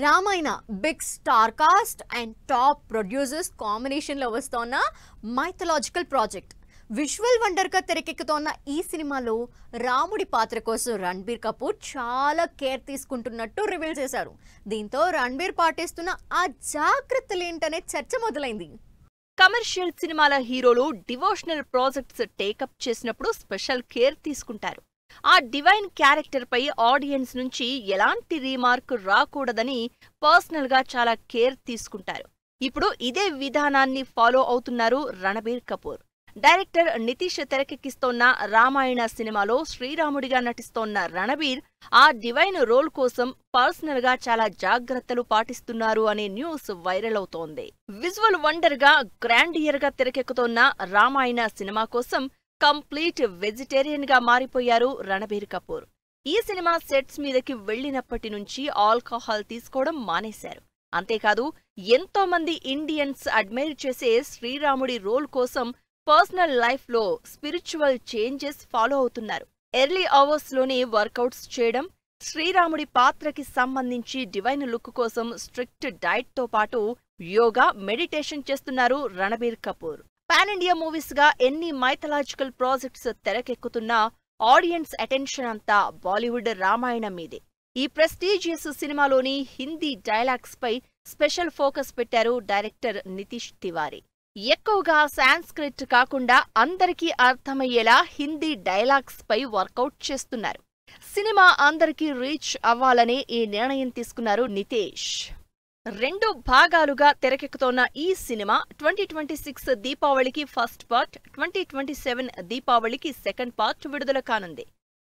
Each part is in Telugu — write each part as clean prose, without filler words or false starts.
Ramayana big star cast and top producers కాంబినేషన్లో వస్తోన్న మైథలాజికల్ ప్రాజెక్ట్ విజువల్ వండర్గా తెరకెక్కుతోన్న ఈ సినిమాలో రాముడి పాత్ర కోసం రణబీర్ కపూర్ చాలా కేర్ తీసుకుంటున్నట్టు రివీల్ చేశారు. దీంతో రణబీర్ పాటిస్తున్న ఆ జాగ్రత్తలేంటనే చర్చ మొదలైంది. కమర్షియల్ సినిమాల హీరోలు డివోషనల్ ప్రాజెక్ట్స్ టేకప్ చేసినప్పుడు స్పెషల్ కేర్ తీసుకుంటారు. ఆ డివైన్ క్యారెక్టర్ పై ఆడియన్స్ నుంచి ఎలాంటి రీమార్క్ రాకూడదని పర్సనల్ గా చాలా కేర్ తీసుకుంటారు. ఇప్పుడు ఇదే విధానాన్ని ఫాలో అవుతున్నారు రణబీర్ కపూర్. డైరెక్టర్ నితీష్ తెరకెక్కిస్తోన్న రామాయణ సినిమాలో శ్రీరాముడిగా నటిస్తోన్న రణబీర్ ఆ డివైన్ రోల్ కోసం పర్సనల్ గా చాలా జాగ్రత్తలు పాటిస్తున్నారు అనే న్యూస్ వైరల్ అవుతోంది. విజువల్ వండర్ గా గ్రాండియర్ గా తెరకెక్కుతోన్న రామాయణ సినిమా కోసం కంప్లీట్ వెజిటేరియన్ గా మారిపోయారు రణబీర్ కపూర్. ఈ సినిమా సెట్స్ మీదకి వెళ్లినప్పటి నుంచి ఆల్కహాల్ తీసుకోవడం మానేశారు. అంతేకాదు ఎంతో మంది ఇండియన్స్ అడ్మైర్ చేసే శ్రీరాముడి రోల్ కోసం పర్సనల్ లైఫ్ లో స్పిరిచువల్ చేంజెస్ ఫాలో అవుతున్నారు. ఎర్లీ అవర్స్ లోనే వర్కౌట్స్ చేయడం, శ్రీరాముడి పాత్రకి సంబంధించి డివైన్ లుక్ కోసం స్ట్రిక్ట్ డైట్ తో పాటు యోగా, మెడిటేషన్ చేస్తున్నారు Ranbir Kapoor. Pan India movies గా ఎన్ని మైథలాజికల్ ప్రాజెక్ట్స్ తెరకెక్కుతున్నా ఆడియన్స్ అటెన్షన్ అంతా బాలీవుడ్ రామాయణం మీదే. ఈ ప్రెస్టీజియస్ సినిమాలోని హిందీ డైలాగ్స్ పై స్పెషల్ ఫోకస్ పెట్టారు డైరెక్టర్ నితీష్ తివారీ. ఎక్కువగా సాంస్క్రిట్ కాకుండా అందరికీ అర్థమయ్యేలా హిందీ డైలాగ్స్ పై వర్కౌట్ చేస్తున్నారు. సినిమా అందరికీ రీచ్ అవ్వాలనే ఈ నిర్ణయం తీసుకున్నారు నితీష్. 2 భాగాలుగా తెరకెక్కుతోన్న ఈ సినిమా 2026 దీపావళికి ఫస్ట్ పార్ట్, 2027 దీపావళికి సెకండ్ పార్ట్ విడుదల కానుంది.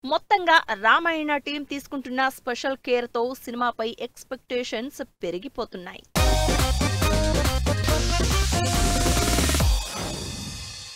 మొత్తంగా రామాయణ టీం తీసుకుంటున్న స్పెషల్ కేర్తో సినిమాపై ఎక్స్పెక్టేషన్స్ పెరిగిపోతున్నాయి.